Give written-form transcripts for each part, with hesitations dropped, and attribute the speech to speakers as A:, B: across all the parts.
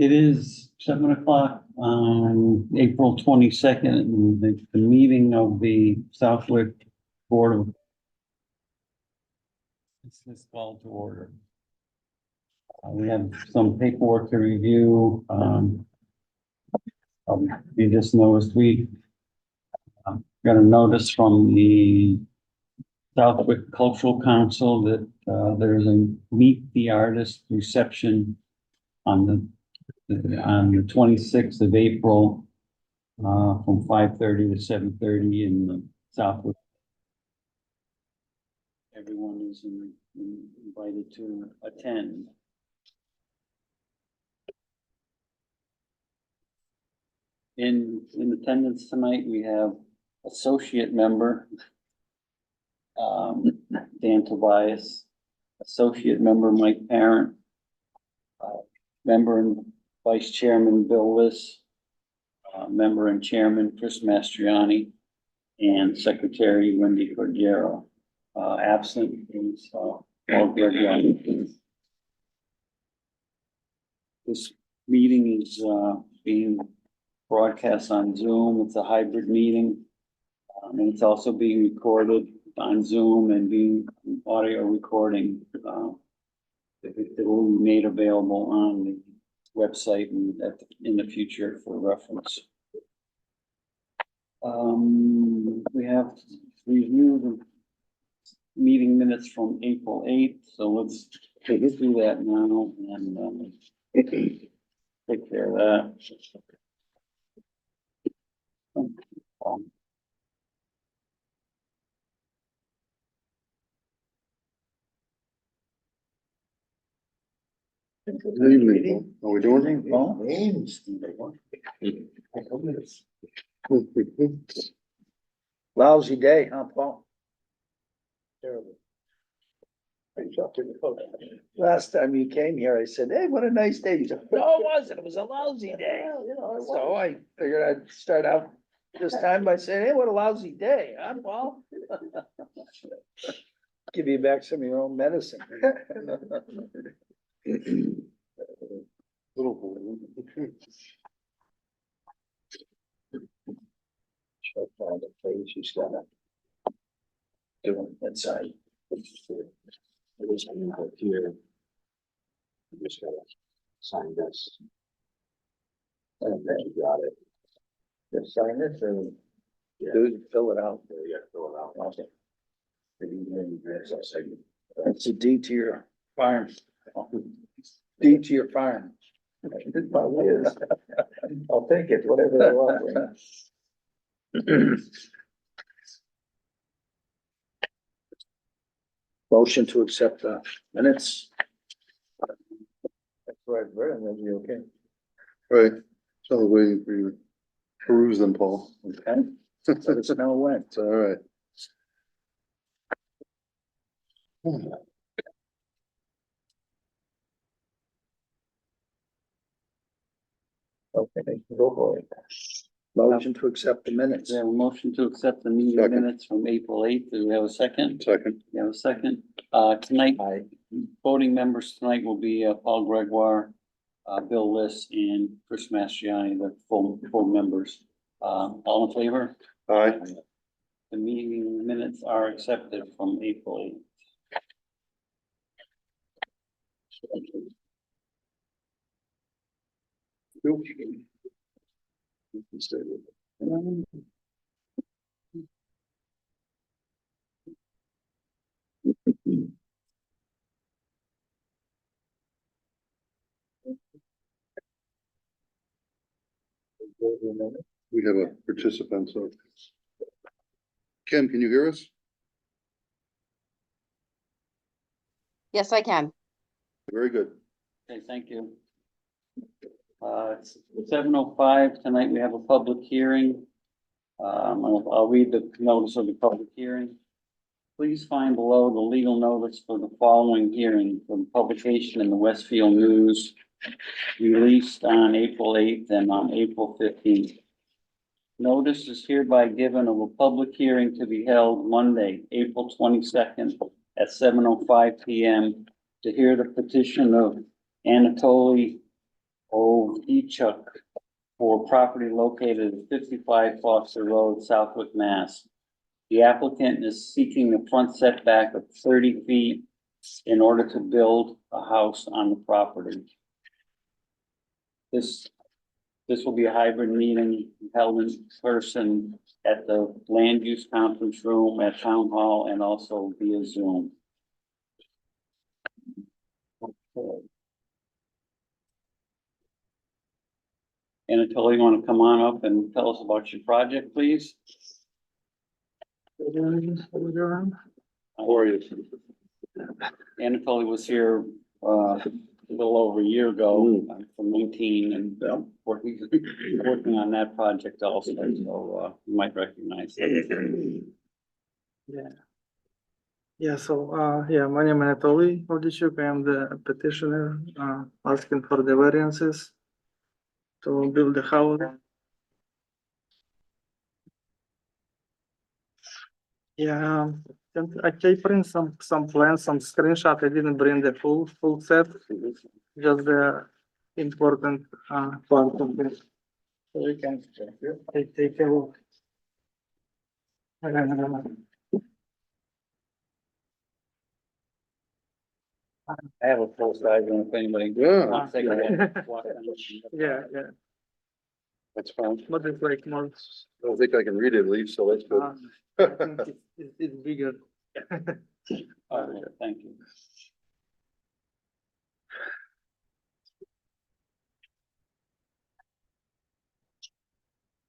A: It is 7 o'clock on April 22nd, and the meeting of the Southwick Board of. This called to order. We have some paperwork to review. You just noticed we got a notice from the Southwick Cultural Council that there's a Meet the Artist reception on the 26th of April, from 5:30 to 7:30 in the Southwick. Everyone is invited to attend. In attendance tonight, we have associate member Dan Tobias, associate member Mike Parent, member and vice chairman Bill Liss, member and chairman Chris Mastriani, and secretary Wendy Cordero. Absent is Paul Gregory. This meeting is being broadcast on Zoom. It's a hybrid meeting, and it's also being recorded on Zoom and being audio recording. It will be made available on the website and in the future for reference. We have reviewed the meeting minutes from April 8th, so let's take us through that now and take care of that.
B: Good evening. Are we doing?
C: Lousy day, huh, Paul?
B: Terrible.
C: Last time you came here, I said, hey, what a nice day. You said, no, it wasn't. It was a lousy day. So I figured I'd start out this time by saying, hey, what a lousy day, huh, Paul? Give you back some of your own medicine.
B: Little boy.
C: Shut down the page, she's gotta do it inside.
D: It is here. You just gotta sign this. And then you got it.
C: Just sign this and
D: Yeah.
C: dude, fill it out.
D: Yeah, fill it out.
C: Okay.
D: There's a segment.
C: That's a D to your farm. D to your farm. It probably is. I'll take it, whatever they want. Motion to accept the minutes. That's right, very, that'll be okay.
B: Right, so I'm waiting for you to peruse them, Paul.
C: Okay, so the smell went.
B: It's all right.
C: Okay, go for it. Motion to accept the minutes.
A: We have a motion to accept the meeting
B: Second.
A: minutes from April 8th. Do we have a second?
B: Second,
A: We have a second. Tonight,
C: Aye.
A: voting members tonight will be Paul Gregoire, Bill Liss, and Chris Mastriani, the full members. All in favor?
B: aye.
A: The meeting minutes are accepted from April 8th.
B: You can stay with it. We have a participant, so. Kim, can you hear us?
E: Yes, I can.
B: Very good.
A: Okay, thank you. It's 7:05 tonight. We have a public hearing. I'll read the notice of the public hearing. Please find below the legal notice for the following hearing for publication in the Westfield News, released on April 8th and on April 15th. Notice is hereby given of a public hearing to be held Monday, April 22nd at 7:05 PM to hear the petition of Anatoly Ovechuk for property located at 55 Foster Road, Southwick, Mass. The applicant is seeking a front setback of 30 feet in order to build a house on the property. This will be a hybrid meeting held in person at the land use conference room at Town Hall and also via Zoom. Okay. Anatoly, you want to come on up and tell us about your project, please?
B: How are you?
A: Anatoly was here, a little over a year ago, from 19, and working on that project also, so, you might recognize it.
F: Yeah, so, yeah, my name is Anatoly Ovechuk. I am the petitioner, asking for the variances to build the house. Yeah, and I can print some plans, some screenshot. I didn't bring the full set, just the important, part of it. So we can take a look.
A: I have a full size one if anybody.
B: Yeah.
A: wants to take a walk down.
F: Yeah, yeah,
B: That's fine.
F: but it's like more,
B: I don't think I can read it at least, so that's good.
F: I think it's bigger.
A: Okay, thank you.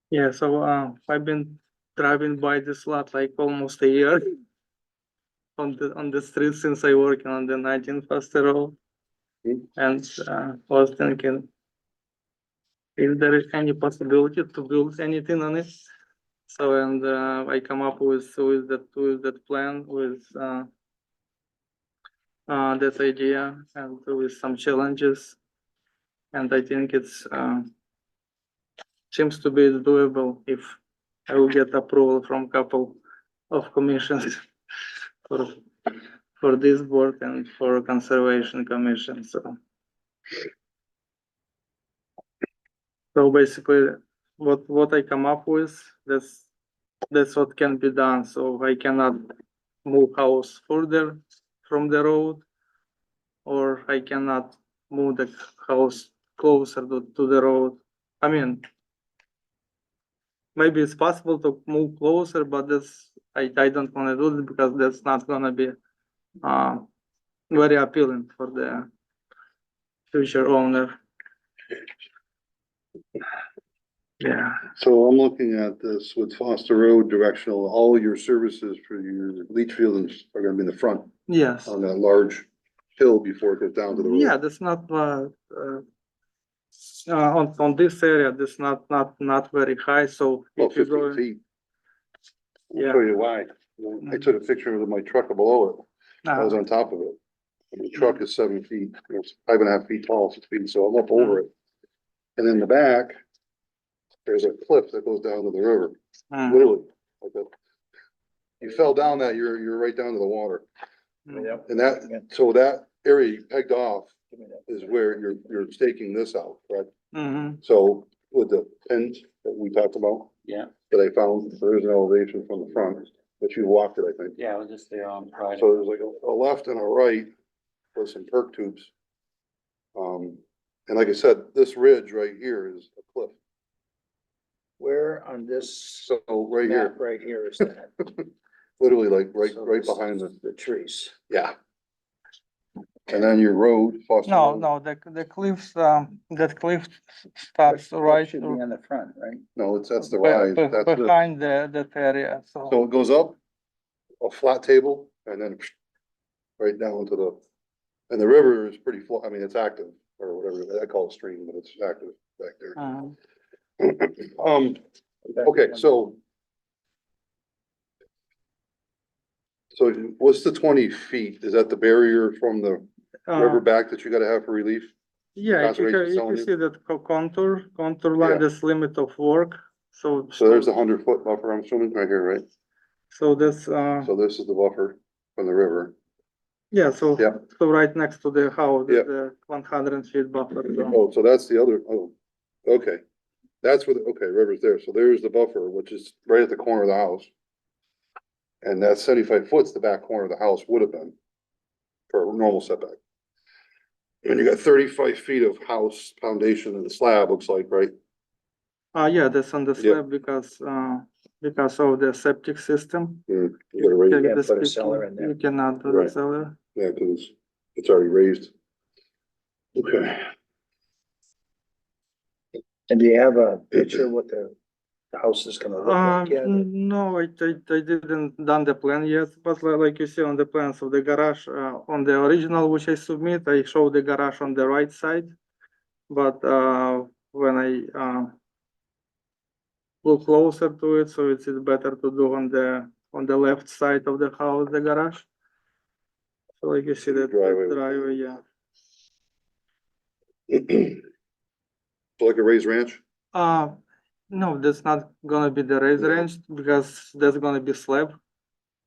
F: Yeah, so I've been driving by this lot like almost a year on the street since I work on the 19 Foster Road.
B: Hmm.
F: And was thinking if there is any possibility to build anything on it. So and I come up with that plan with that idea and with some challenges. And I think it's seems to be doable if I will get approval from couple of commissions for this board and for conservation commission. So basically, what I come up with, that's what can be done. So I cannot move house further from the road, or I cannot move the house closer to the road. I mean, maybe it's possible to move closer, but I don't want to do it because that's not gonna be very appealing for the future owner. Yeah.
B: So I'm looking at this with Foster Road directional, all your services for your leach fields are gonna be in the front
F: Yes.
B: on that large hill before it goes down to the road.
F: Yeah, that's not on this area. That's not very high. So
B: Well,
F: if you
B: 15
F: go,
B: feet. I'll
F: yeah.
B: show you why. I took a picture of my truck below it. I was on top of it. And the truck is 7 feet, it's 5.5 feet tall, 6 feet, so I'm up over it. And in the back, there's a cliff that goes down to the river, literally, like that. You fell down that, you're right down to the water. And that, so that area you pegged off is where you're staking this out, correct? So with the pins that we talked about,
A: Yeah,
B: that I found, there's an elevation from the front, but you walked it, I think.
A: yeah, I was just there on Friday.
B: So there's like a left and a right with some perk tubes. And like I said, this ridge right here is a cliff.
C: Where on this
B: So right here,
C: map right here is that?
B: literally like right
C: So
B: right
C: this
B: behind
C: is the trees.
B: yeah. And then your road, Foster
F: No,
B: Road.
F: no, the cliffs, that cliff starts right
C: Should be on the front, right?
B: No, that's the rise, that's the,
F: behind that area. So
B: so it goes up a flat table and then right down to the, and the river is pretty flat, I mean, it's active or whatever, I call it stream, but it's active back there. Okay, so what's the 20 feet? Is that the barrier from the river back that you gotta have for relief?
F: yeah, if you
B: conservation's
F: if
B: telling
F: you
B: you?
F: see that contour line,
B: Yeah.
F: that's limit of work. So
B: So there's a 100-foot buffer, I'm assuming, right here, right?
F: that's
B: So this is the buffer from the river. And then the back, there's a 30 feet.
F: So,
B: So this is the buffer. And then the back, there's 30 feet. So
F: Yeah, so,
B: Yeah.
F: so right next to the house,
B: Yeah.
F: the 100 feet buffer zone.
B: Oh, so that's the other, oh, okay. That's where, okay, river's there. So there's the buffer, which is right at the corner of the house. And that 75 foot's the back corner of the house would have been for a normal setback. And you got 35 feet of house foundation and the slab, looks like, right?
F: Yeah, that's on the
B: Yeah.
F: slab because of the septic system.
B: You gotta raise it,
C: Can't
F: The
C: put a
F: speaking,
C: cellar in there.
F: You cannot do the
B: Right.
F: cellar.
B: yeah, cause it's already raised. Okay,
C: And do you have a picture what the house is gonna look like yet?
F: No, I didn't done the plan yet, but like you see on the plans of the garage, on the original which I submit, I show the garage on the right side. But, when I, look closer to it, so it's better to do on the left side of the house, the garage. So like you see
B: The
F: the
B: driveway.
F: driveway, yeah.
B: so like a raised ranch?
F: No, that's not gonna be the raised
B: No.
F: range because that's gonna be slab.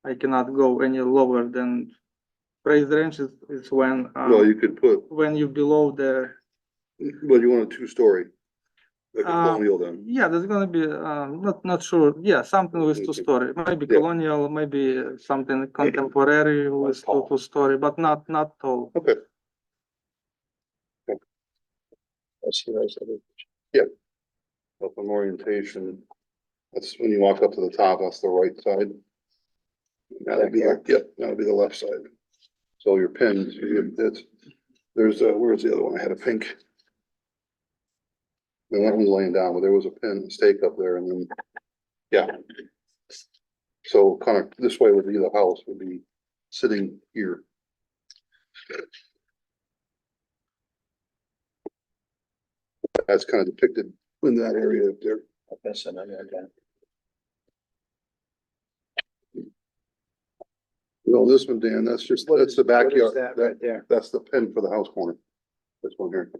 F: I cannot go any lower than raised range is when,
B: Well, you could put,
F: when you below the,
B: well, you want a two-story. Like a
F: Uh,
B: colonial then.
F: yeah, there's gonna be, not sure, yeah, something with
B: Okay.
F: two-story, maybe
B: Yeah.
F: colonial, maybe something contemporary with
B: tall.
F: two-story, but not tall.
B: Okay,
C: I see, I see.
B: up on orientation. That's when you walk up to the top, that's the right side. That'd be, yep, that'll be the left side. So your pins, there's where's the other one? I had a pink. And that one's laying down, but there was a pin, stake up there and then, yeah. So kind of this way would be the house, would be sitting here. That's kind of depicted in that area up there.
C: That's another again.
B: No, this one, Dan, that's just, that's the
C: What is
B: backyard.
C: that right there?
B: That's the pin for the house corner. This one here.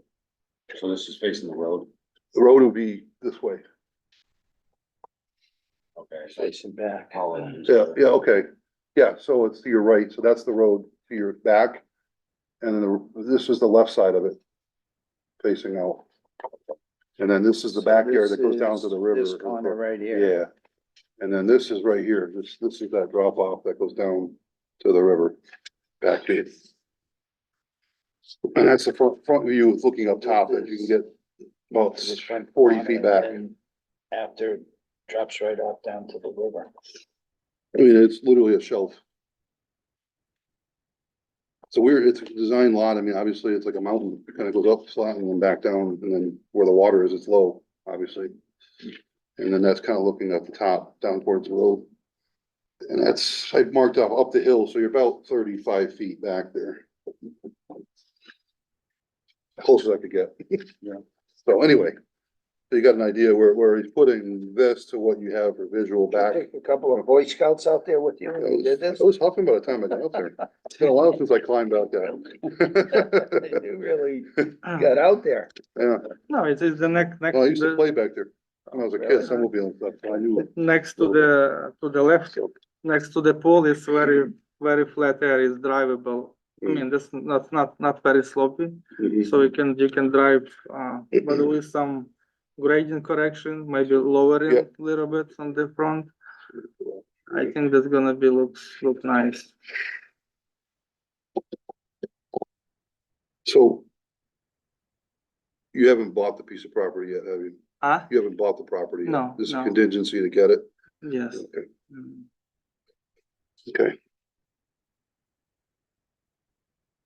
D: So this is facing the road,
B: The road will be this way.
D: okay, so
C: Facing back.
B: Yeah, yeah, okay. Yeah, so it's to your right, so that's the road to your back. And then this is the left side of it. Facing out. And then this is the backyard that goes down to the river.
C: This corner right here.
B: Yeah. And then this is right here. This is that drop off that goes down to the river. Back to it. And that's the front view is looking up top that you can get about
C: This front
B: 40
C: corner,
B: feet back.
C: and after it drops right off down to the river.
B: I mean, it's literally a shelf. So it's a design lot. I mean, obviously it's like a mountain. It kind of goes up flat and then back down and then where the water is, it's low, obviously. And then that's kind of looking at the top down towards the road. And that's, I've marked off up the hill, so you're about 35 feet back there. Close as I could get. Yeah. So anyway, so you got an idea where he's putting this to what you have for visual back.
C: Take a couple of Boy Scouts out there with you
B: I
C: when you did this?
B: was huffing by the time I got up there. It's been a while since I climbed out that.
C: You really got out there.
B: Yeah,
F: No, it is the next,
B: well, I used to play back there when I was a kid,
C: Really?
B: snowmobile and stuff, so I knew it.
F: next to the left, next to the pole is very flat area, is drivable. I mean, this not very slopey,
B: Mhm.
F: so you can drive, but with some grading correction, maybe lowering
B: Yeah.
F: a little bit on the front. I think that's gonna be look nice.
B: So you haven't bought the piece of property yet, have you?
F: Ah,
B: You haven't bought the property yet?
F: No,
B: This is a
F: no.
B: contingency to get it?
F: yes.
B: Okay,
F: Mm.
B: okay.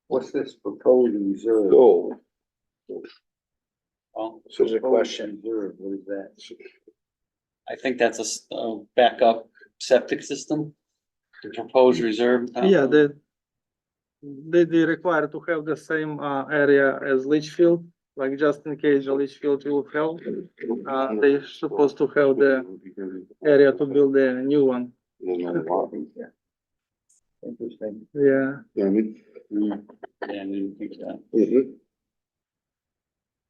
D: What's this proposed reserve?
B: So,
A: Well,
B: so
C: There's a question.
D: Reserve, what is that?
A: I think that's a backup septic system. The proposed reserve.
F: Yeah, they require to have the same area as leach field, like just in case the leach field will fail. They supposed to have the area to build a new one.
C: Interesting.
F: Yeah,
B: Yeah, I mean,
A: Yeah, I didn't think that.
B: mhm.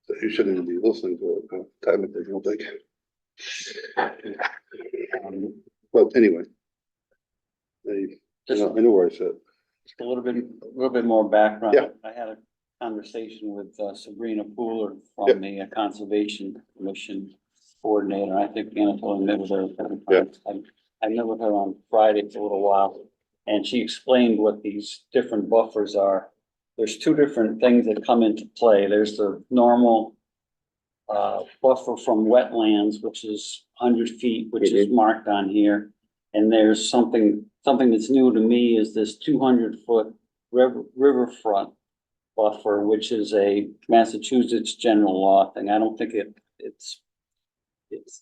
B: So you shouldn't even be listening to it, technically, I don't think. But anyway. I know where I sit.
A: a little bit more background.
B: Yeah.
A: I had a conversation with Sabrina Pooler
B: Yep.
A: from the Conservation Commission Coordinator. I think Anatoly met with her.
B: Yeah.
A: I met with her on Friday for a little while, and she explained what these different buffers are. There's two different things that come into play. There's the normal buffer from wetlands, which is 100 feet, which is marked on here. And there's something that's new to me is this 200-foot riverfront buffer, which is a Massachusetts general law thing. I don't think it's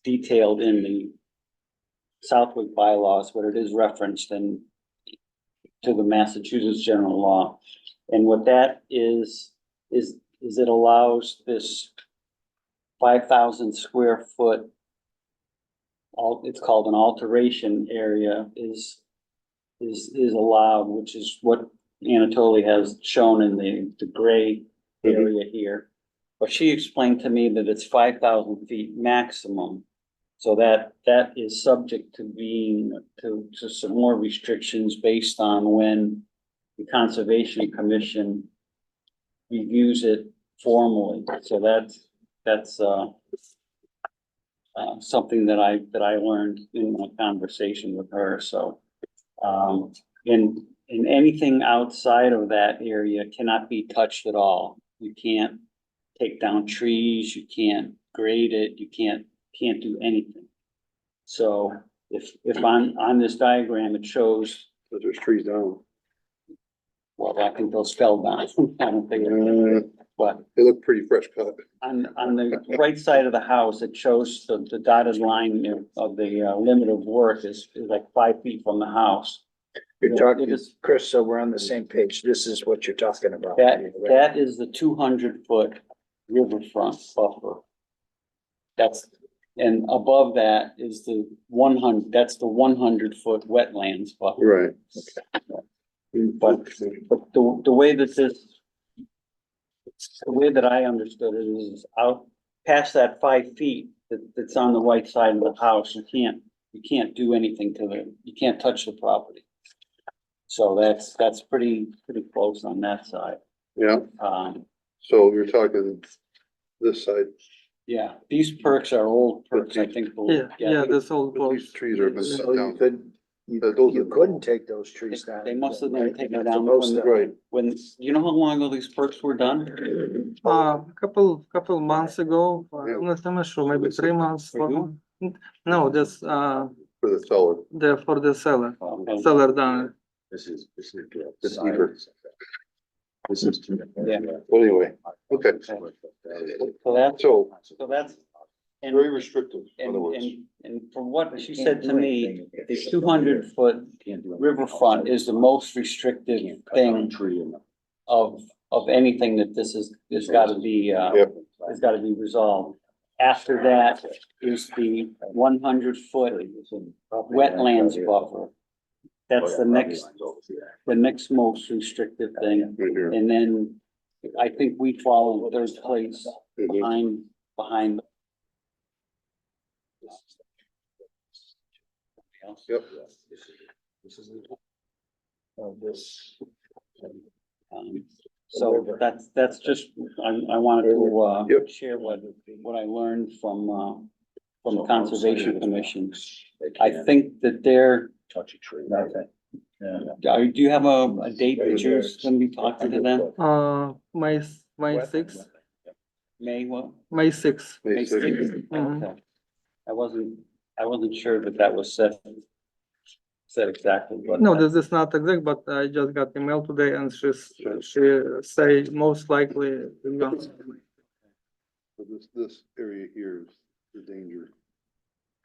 A: detailed in the Southwick bylaws, but it is referenced to the Massachusetts general law. And what that is it allows this 5,000 square foot, it's called an alteration area is allowed, which is what Anatoly has shown in the gray area here. But she explained to me that it's 5,000 feet maximum. So that is subject to some more restrictions based on when the Conservation Commission reviews it formally. So that's something that I learned in my conversation with her. So, in anything outside of that area cannot be touched at all. You can't take down trees, you can't grade it, you can't do anything. So if on this diagram, it shows,
B: But there's trees down.
A: well, I think those fell down. I don't think, but
B: They look pretty fresh cut.
A: on the right side of the house, it shows the dotted line of the limit of work is like 5 feet from the house.
C: You're
A: It
C: talking,
A: is-
C: Chris, so we're on the same page. This is what you're talking about.
A: That is the 200-foot riverfront buffer. And above that is the 100-foot wetlands buffer.
B: Right.
A: But the way that I understood it is out past that 5 feet that's on the right side of the house, you can't do anything you can't touch the property. So that's pretty close on that side.
B: Yeah, so you're talking this side,
A: Yeah, these perks are old perks, I think.
F: Yeah, that's all.
B: but these trees are been
C: So
B: cut
C: you
B: down.
C: could,
B: Those
C: you
B: are-
C: couldn't take those trees down.
A: They must have been
C: right?
A: taken
C: You're not
A: down
C: supposed to.
B: Right,
A: when, you know how long ago these perks were done?
F: A couple months ago,
B: Yeah.
F: I'm not sure, maybe 3 months.
A: For
F: 4
A: you?
F: months. No, that's,
B: for the seller.
F: for the seller,
A: Okay.
F: seller done.
D: This is.
B: It's deeper.
D: This is.
A: Yeah.
B: But anyway, okay,
A: So
B: so
A: that's. And,
B: very restrictive, in
A: and,
B: other words.
A: and from what she said to me, the 200-foot riverfront is the most restrictive thing of anything that there's gotta be,
B: Yep.
A: has gotta be resolved. After that is the 100-foot wetlands buffer. That's the next most restrictive thing.
B: Right here.
A: And then I think we fall in third place
B: Mhm.
A: behind.
B: Yep.
A: So that's just, I wanted to,
B: Yep.
A: share what I learned from the Conservation Commission. I think that they're,
D: Touchy tree.
A: do you have a date that you're gonna be talking to them?
F: May 6th,
A: May what?
F: May 6th.
B: May
A: May
B: 6th.
A: 6th?
F: Mhm.
A: Okay. I wasn't sure that was said exactly, but.
F: No, this is not exact, but I just got email today and she say most likely. it's gonna-
B: So this area here is the danger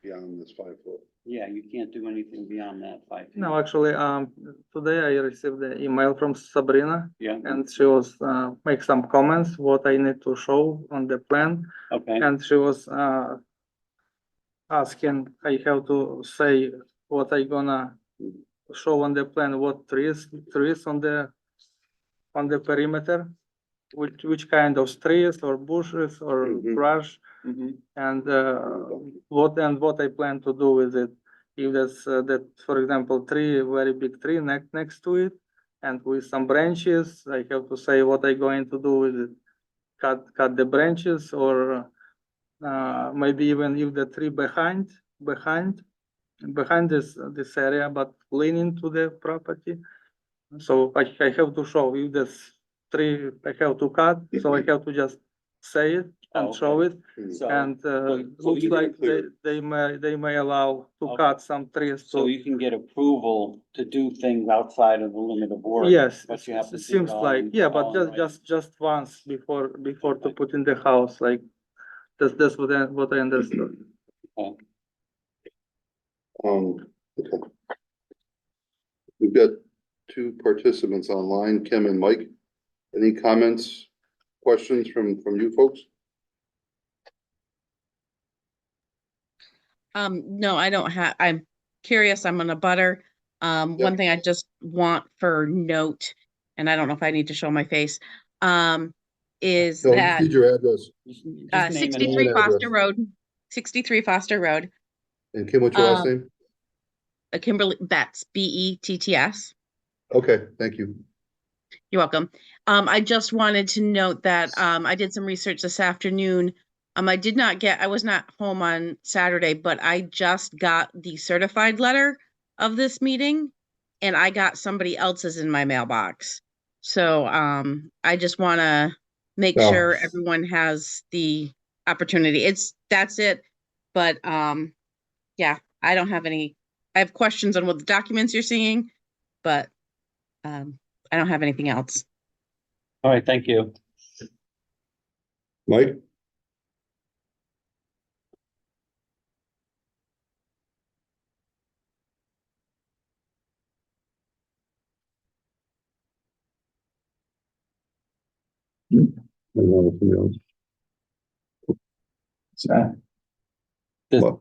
B: beyond this 5 foot.
A: Yeah, you can't do anything beyond that 5 feet.
F: No, actually, today I received the email from Sabrina
A: Yeah,
F: and she was, make some comments, what I need to show on the plan.
A: okay,
F: And she was, asking, I have to say what I gonna show on the plan, what trees on the perimeter, which kind of trees or bushes or
B: Mhm.
F: brush,
A: mhm,
F: and what I plan to do with it. If there's that, for example, very big tree next to it, and with some branches, I have to say what I'm going to do with it. Cut the branches, or maybe even if the tree behind this area, but leaning to the property. So I have to show if this tree I have to cut, so I have to just say it and
A: Oh,
F: show it.
A: So,
F: And
A: so
F: looks
A: you can
F: like
A: clear-
F: they may allow to
A: Okay.
F: cut some trees.
A: so you can get approval to do things outside of the limit of work.
F: Yes,
A: But you have to
F: it
A: do
F: seems
A: all
F: like,
A: in-
F: yeah,
A: all
F: but
A: in writing.
F: just once before to put in the house, like, that's what I understood.
B: Okay. We've got two participants online, Kim and Mike. Any comments, questions from you folks?
E: No, I don't have, I'm curious, I'm on a butter.
B: Yep.
E: One thing I just want for note, and I don't know if I need to show my face, is
B: No, just
E: that
B: need your address.
A: Just name and-
E: 63
B: address.
E: Foster Road, 63 Foster Road,
B: And Kim, what's your last name?
E: Kimberly Betts, Betts.
B: Okay, thank you.
E: You're welcome. I just wanted to note that, I did some research this afternoon. I was not home on Saturday, but I just got the certified letter of this meeting, and I got somebody else's in my mailbox. So, I just want to make
B: Oh.
E: sure everyone has the opportunity. That's it. But, yeah, I don't have I have questions on what the documents you're seeing, but, I don't have anything else.
A: All right, thank you.
B: Mike?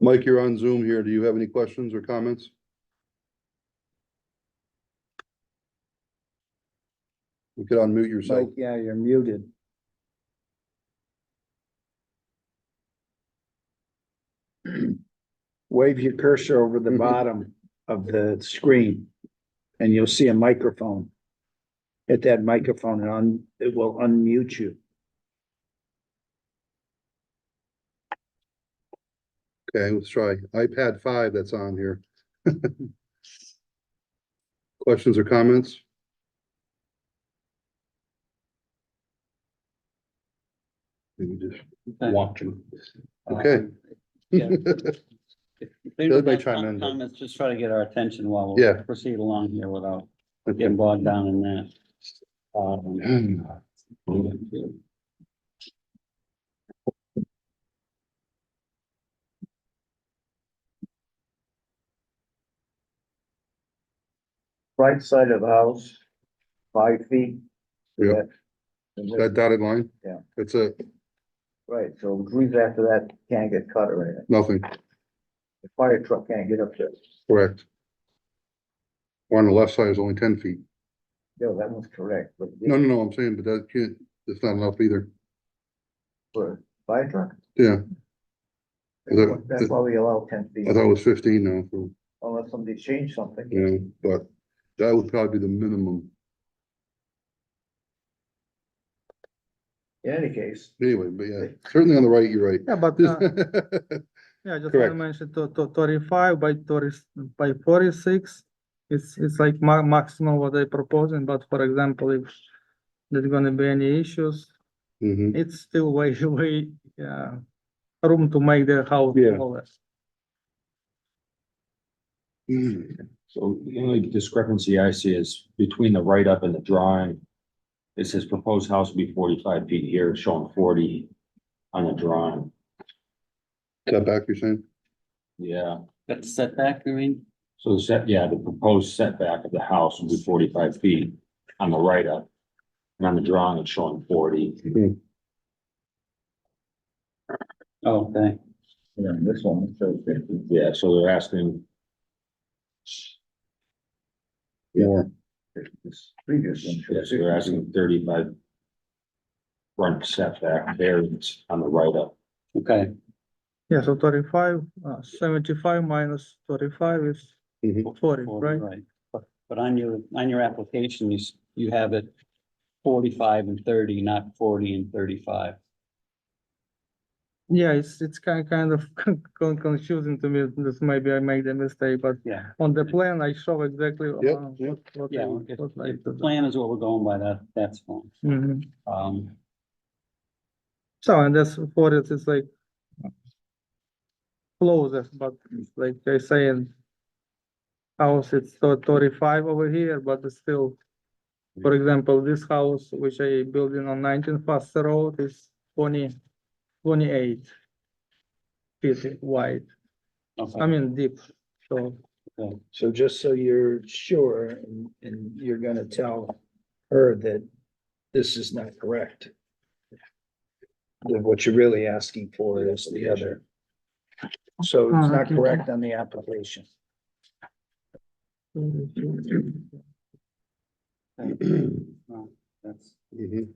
B: Mike, you're on Zoom here. Do you have any questions or comments? You could unmute yourself.
C: Mike, yeah, you're muted. Wave your cursor over the
B: Mhm.
C: bottom of the screen and you'll see a microphone. Hit that microphone and it will unmute you.
B: Okay, let's try iPad 5 that's on here. Questions or comments? Maybe just
A: Okay.
B: walk to. Okay.
A: Yeah. If
B: Everybody
A: anybody
B: chime in, but-
A: comments, just try to get our attention while we
B: Yeah.
A: proceed along here without
B: Okay.
A: getting bogged down in that.
C: Right side of the house, 5 feet.
B: Yeah.
C: And
B: That dotted line?
C: Yeah.
B: That's it,
C: Right, so trees after that can't get cut or anything.
B: nothing,
C: The fire truck can't get up there.
B: correct. On the left side is only 10 feet.
C: No, that one's correct, but.
B: No, I'm saying, but that can't, that's not enough either.
C: For a fire truck?
B: Yeah, That-
C: That's why we allow 10 feet,
B: I thought it was 15 now, so,
C: unless somebody changed something.
B: yeah, but that would probably be the minimum.
C: In any case,
B: Anyway, but yeah, certainly on the right, you're right.
F: Yeah, but, yeah, I just want
B: Correct.
F: to mention to 35 by 30, by 46. It's like maximum what they proposing, but for example, if there's gonna be any issues,
B: Mhm.
F: it's still way, room to make the house
B: Yeah.
F: smaller.
D: So the only discrepancy I see is between the write-up and the drawing. It says proposed house will be 45 feet here, it's showing 40 on the drawing.
B: Setback, you're saying?
D: Yeah,
A: That's setback, you mean?
D: so the proposed setback of the house will be 45 feet on the write-up. And on the drawing, it's showing 40.
A: Oh, okay.
C: yeah, this one shows 50.
D: Yeah, so they're asking,
B: More,
C: This previous one
D: yeah,
C: shows
D: so they're
C: 50.
D: asking 35 front setback variance on the write-up.
A: Okay,
F: Yeah, so 35, 75 minus 35 is
B: Mhm.
F: 40,
A: well,
F: right?
A: right. but on your application, you have it 45 and 30, not 40 and 35.
F: Yeah, it's kind of confusing to me. This maybe I made a mistake, but
A: Yeah.
F: on the plan, I show exactly.
B: Yep, yep.
F: What
A: Yeah,
F: I-
A: if
F: what I
A: if the
F: did.
A: plan is what we're going by, that's fine.
F: Mhm.
A: Um,
F: So, and that's for it, it's like closer, but like I say in house, it's 35 over here, but it's still, for example, this house, which I building on 19 Foster Road is 28 feet wide. I
A: okay,
F: mean, deep, so.
C: So just so you're sure, and you're gonna tell her that this is not correct. That what you're really asking for is the other. So it's not
F: Okay.
C: correct on the application.
A: well, that's,
B: Mhm.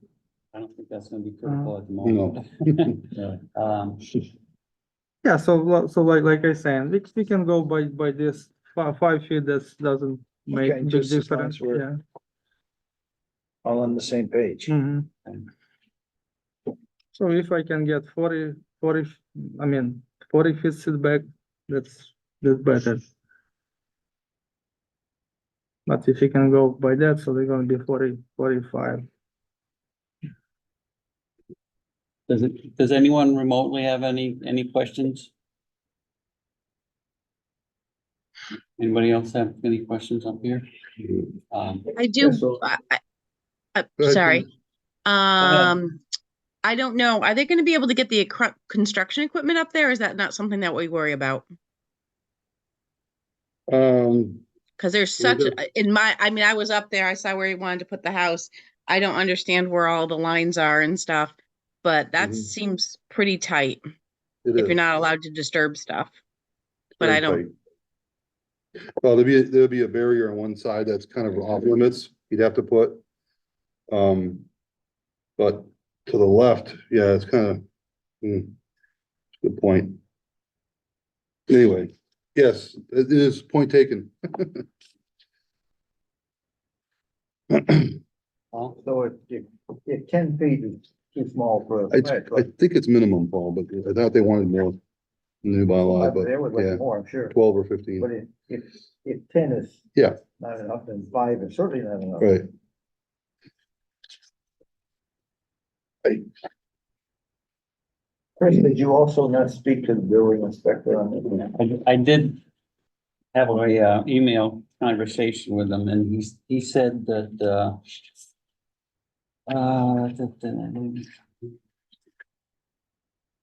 A: I don't think that's gonna be critical at the
B: No.
A: moment.
F: Yeah, so like I saying, we can go by this 5 feet, that doesn't make
C: Okay,
F: big
C: just as long
F: difference,
C: as we're-
F: yeah.
C: All on the same page.
F: Mhm. So if I can get 40, I mean, 40 feet setback, that's better. But if you can go by that, so they're gonna be 45.
A: Does anyone remotely have any questions? Anybody else have any questions up here?
E: I do,
C: so-
E: I-
B: Go ahead,
E: sorry.
B: Tim.
E: I don't know. Are they gonna be able to get the construction equipment up there? Or is that not something that we worry about? Cause there's
B: Well,
E: such, I mean, I was up there, I saw where he wanted to put the house. I don't understand where all the lines are and stuff, but that
B: Mhm.
E: seems pretty tight
B: It
E: if
B: is
E: you're not allowed to disturb stuff. But I
B: very
E: don't,
B: tight. Well, there'll be a barrier on one side that's kind of off limits, you'd have to put. But to the left, yeah, it's kind of, good point. Anyway, yes, it is point taken.
A: Paul?
C: So if 10 feet is too small for a
B: I think it's minimum, Paul, but I thought they wanted more in the new bylaw, but
C: They would
B: yeah,
C: like more, I'm sure.
B: 12 or 15,
C: But if 10 is.
B: Yeah.
C: Not enough, then 5 is certainly not enough.
B: right.
C: Chris, did you also not speak to the building inspector on it?
A: I did have a email conversation with him, and he said that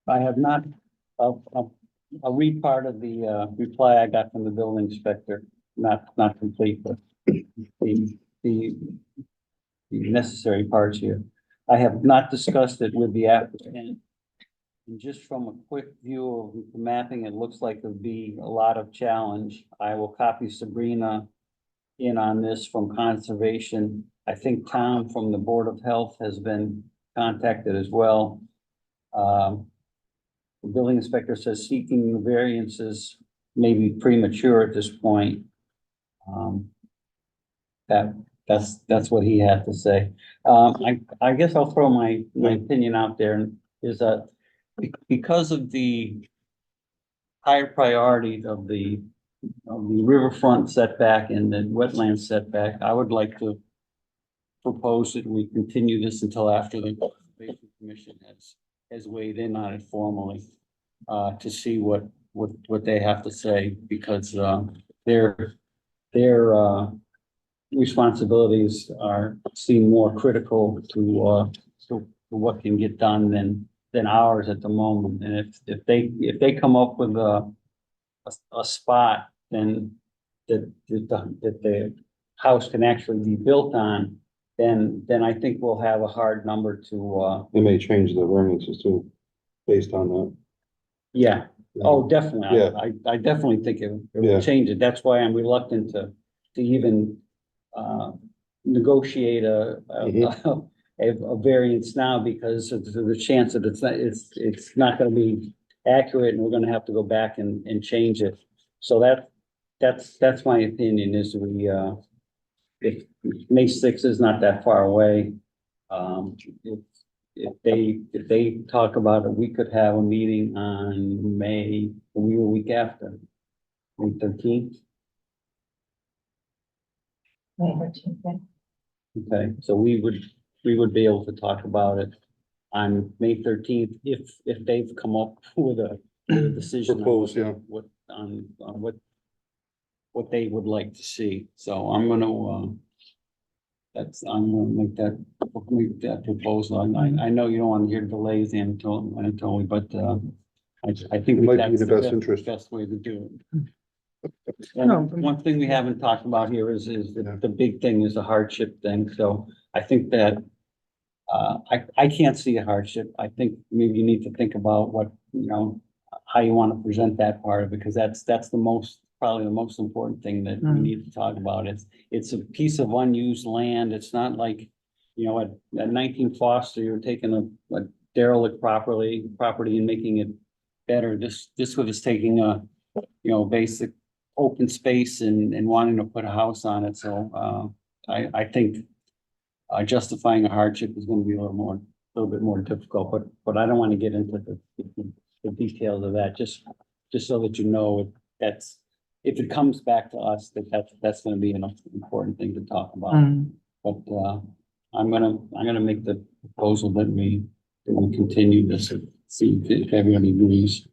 A: I have not, I'll read part of the reply I got from the building inspector, not complete, but the necessary parts here. I have not discussed it with the applicant. And just from a quick view of the mapping, it looks like there'll be a lot of challenge. I will copy Sabrina in on this from conservation. I think Tom from the Board of Health has been contacted as well. The building inspector says seeking the variances may be premature at this point. That's what he had to say. I guess I'll throw my opinion out there, is that because of the higher priority of the riverfront setback and the wetland setback, I would like to propose that we continue this until after the Conservation Commission has weighed in on it formally, to see what they have to say, because their responsibilities seem more critical to what can get done than ours at the moment. And if they come up with a spot, then that the house can actually be built on, then I think we'll have a hard number to
B: They may change the variances too, based on that.
A: yeah. Oh, definitely.
B: Yeah.
A: I definitely think it
B: Yeah.
A: will change it. That's why I'm reluctant to even negotiate a variance now, because of the chance that it's not gonna be accurate, and we're gonna have to go back and change it. So that's my opinion, is if May sixth is not that far away, if they talk about it, we could have a meeting on May, the week after, May 13th. Okay, so we would be able to talk about it on May 13th if they've come up with a decision. on
B: Propose, yeah.
A: What, on what they would like to see. So I'm gonna, I'm gonna make that proposal. I know you don't want to hear delays, Anatoly, but, I think
B: It might be in
A: that's
B: the best interest.
A: best way to do it.
F: No.
A: And one thing we haven't talked about here is the big thing is the hardship thing, so I think that. I can't see a hardship, I think maybe you need to think about what, how you wanna present that part of it, because that's probably the most important thing that we
F: Mhm.
A: need to talk about, it's a piece of unused land, it's not like. At 19 Foster, you're taking a derelict property and making it better, this was taking a, basic open space and wanting to put a house on it, so, I think. Justifying a hardship is gonna be a little bit more difficult, but I don't wanna get into the details of that, just so that you know, that's. If it comes back to us, that's gonna be an important thing to talk about,
F: Mhm.
A: but, I'm gonna make the proposal that we continue this, and see if everybody agrees.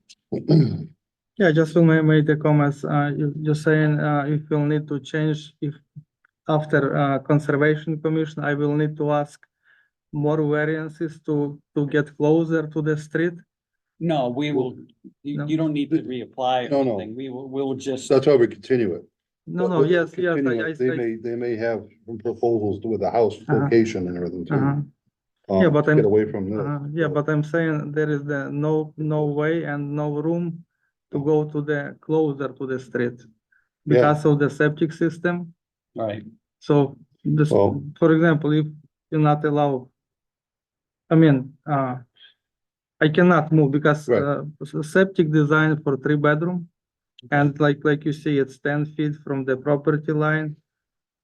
F: Yeah, just to make the comments, you're saying, if you'll need to change, if after, Conservation Commission, I will need to ask more variances to get closer to the street?
A: No, we will,
F: No.
A: you don't need to reapply or
B: No, no.
A: anything, we'll just.
B: That's why we continue it.
F: No,
B: But
F: no,
B: with
F: yes,
B: continue it, They may have some proposals with the house
F: Uh-huh.
B: location and everything
F: uh-huh.
B: too.
F: Yeah, but
B: to
F: I'm-
B: Get away from this.
F: Yeah, but I'm saying there is no way and no room to go to the closer to the street because of the septic system.
A: Right,
F: So this,
B: Well-
F: for example, if you're not allowed, I mean, I cannot move because
B: Right.
F: septic design for 3 bedroom. And like you see, it's 10 feet from the property line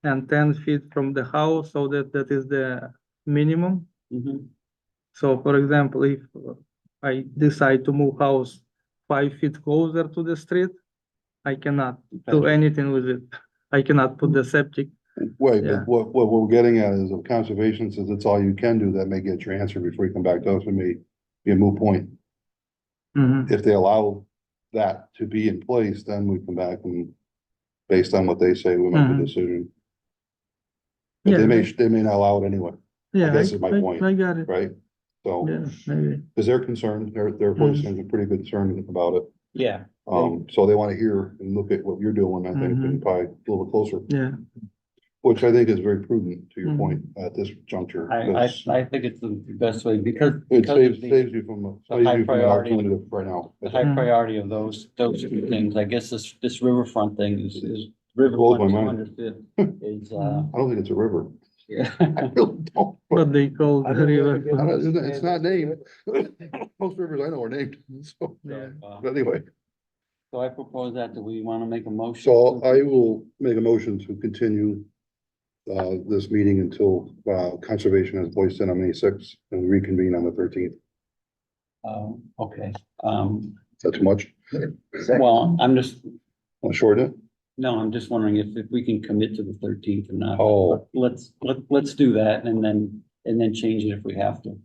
F: and 10 feet from the house, so that is the minimum.
A: mhm,
F: So for example, if I decide to move house 5 feet closer to the street, I cannot do
A: Okay.
F: anything with it. I cannot put the septic.
B: Right,
F: Yeah.
B: but what we're getting at is if conservation says it's all you can do, that may get your answer before you come back to us, it may be a moot point.
F: Mhm.
B: If they allow that to be in place, then we come back and based on what they say, we make a
F: Mhm.
B: decision. But
F: Yeah,
B: they may not allow it anyway,
F: yeah,
B: guess is my point.
F: I got it.
B: right? So,
F: Yeah, maybe.
B: because they're concerned, their voice is a pretty good concern about it.
A: yeah,
B: So they want to hear and look at what you're doing, I think, and probably a little bit closer,
F: Yeah,
B: which I think is very prudent to your
F: Mhm.
B: point at this juncture.
A: I
B: because
A: think it's the best way, because.
B: It
A: because of the-
B: saves you from,
A: high
B: an
A: priority.
B: alternative right now.
A: The high
F: Mhm.
A: priority of those two things, I guess this riverfront thing is
B: Blows
A: riverfront
B: my
A: two
B: mind.
A: hundred fifth is,
B: I don't think it's a river.
A: yeah.
B: I really don't.
F: but they call
C: I
F: the
C: don't
F: river.
C: really
B: It's not named. Most rivers I know are named, so,
F: Yeah.
B: but anyway.
A: So I propose that, do we want to make a motion?
B: So I will make a motion to continue this meeting until conservation has voiced in on May 6th and reconvene on the 13th.
A: Okay,
B: Is that too much?
A: well, I'm just,
B: Want to shorten it?
A: no, I'm just wondering if we can commit to the 13th or not.
B: Oh.
A: Let's do that and then change it if we have to.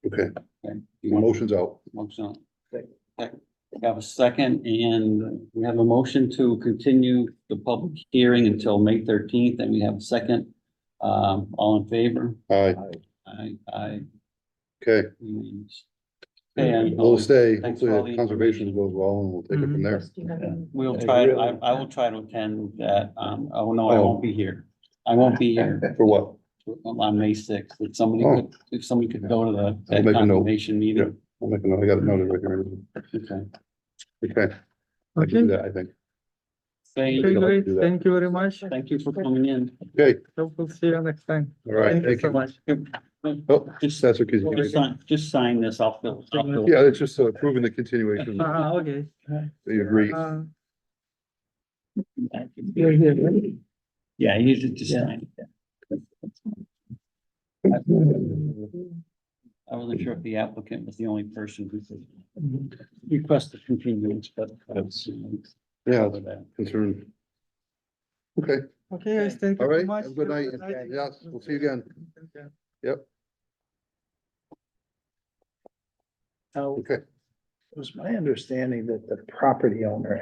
B: Okay,
A: Okay. You want-
B: motion's out.
A: Motion. Okay. We have a second and we have a motion to continue the public hearing until May 13th and we have a second. All in favor?
B: Aye,
A: Aye.
B: okay.
A: Unanimous. Okay, and
B: We'll stay.
A: Thanks for all
B: Hopefully
A: the
B: the conservation
A: information.
B: goes well and we'll take it from there.
A: We'll
C: I
A: try,
C: really-
A: I will try to attend that. Oh, no, I
B: Oh.
A: won't be here. I won't be here
B: For what?
A: on May 6th. If somebody
B: Oh.
A: if somebody could go to that
B: make a note.
A: confirmation meeting.
B: I'll make a note. I got it noted right here.
A: Okay.
B: Okay. I can do
F: Okay,
B: that, I think.
A: Thank
F: okay,
A: you.
F: great.
B: do that.
F: Thank you very much.
A: Thank you for coming in.
B: Okay,
F: Hope we'll see you next time.
B: all right.
F: Thank you
B: Thank
F: so
B: you.
F: much.
B: Oh,
A: Just,
B: that's okay.
A: just sign this. I'll fill.
B: Yeah, it's just approving the continuation.
F: Okay.
B: You agree.
F: You're here, right?
A: Yeah, you should just
C: Yeah.
A: sign it. I wasn't sure if the applicant was the only person who could request the continuance, but that's.
B: Yeah,
A: cover that.
B: concerned. Okay,
F: Okay, guys, thank you
B: all
F: so
B: right,
F: much.
B: have a good night. Yes, we'll see you again. Yep,
C: Now,
B: okay.
C: it was my understanding that the property owner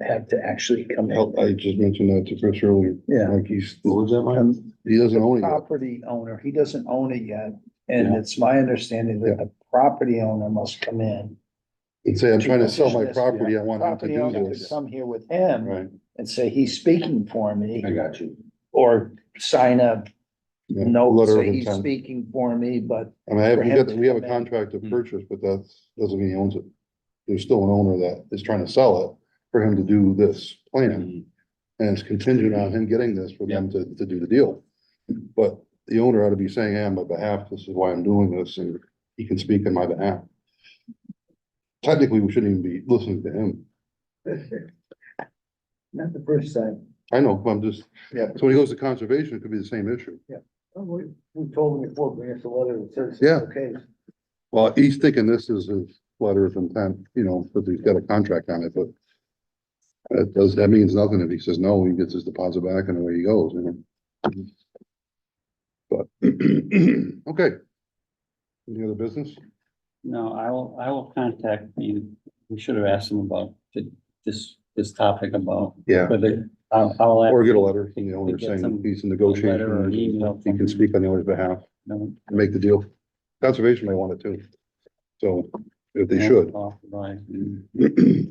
C: had to actually come in.
B: I just mentioned that to Chris earlier.
C: Yeah.
B: Like he's,
D: What was that, Mike?
B: he doesn't own it yet.
C: Property owner, he doesn't own it yet, and
D: Yeah.
C: it's my understanding that the property owner must come in.
B: And say, I'm trying to sell my
C: petition this,
B: property, I want him to
C: Property
B: do
C: owner could
B: this.
C: come here with him
B: Right.
C: and say, he's speaking for me,
D: I got you.
C: or sign a
B: Yeah,
C: note,
B: letter of
C: say he's
B: intent.
C: speaking for me, but
B: I mean,
C: for him to
B: we have a
C: come in.
B: contract of
D: Hmm.
B: purchase, but that doesn't mean he owns it. There's still an owner that is trying to sell it for him to do this plan.
D: Mhm.
B: And it's contingent on him getting this for them to do the deal. But the owner ought to be saying, hey, on my behalf, this is why I'm doing this, and he can speak on my behalf. Technically, we shouldn't even be listening to him.
C: Not the first time.
B: I know, but I'm just,
C: Yeah.
B: so when he goes to conservation, it could be the same issue.
C: We told him before, bring us a letter that says.
B: Yeah.
C: Okay.
B: Well, he's thinking this is his letter of intent, you know, because he's got a contract on it, but that means nothing. If he says no, he gets his deposit back and away he goes, you know. But, okay. Any other business?
A: No, I will contact you. We should have asked him about this topic about
B: Yeah.
A: whether, I'll.
B: Or get a letter from the owner
A: Get
B: saying
A: some-
B: he's in
A: letter or
B: negotiations,
A: email
B: and he
A: from
B: can speak on the owner's behalf,
A: No.
B: and make the deal. Conservation may want it too. So, if they should.
A: Right.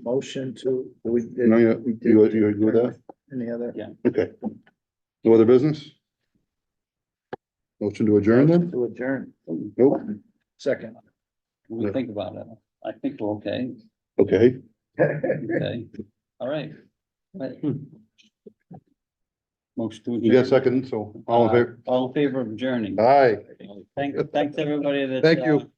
C: Motion to, we did.
B: No, yeah,
C: we did-
B: you agree with that?
C: Any other?
A: Yeah.
B: Okay. No other business? Motion to adjourn then?
C: To adjourn.
B: Nope.
C: Second.
A: We'll think about it. I think we're okay.
B: Okay.
A: Okay. All right. Right. Motion to
B: You got
A: adjourn.
B: second, so all in favor?
A: All in favor of adjourning.
B: Aye.
A: Thanks, everybody that.
B: Thank you.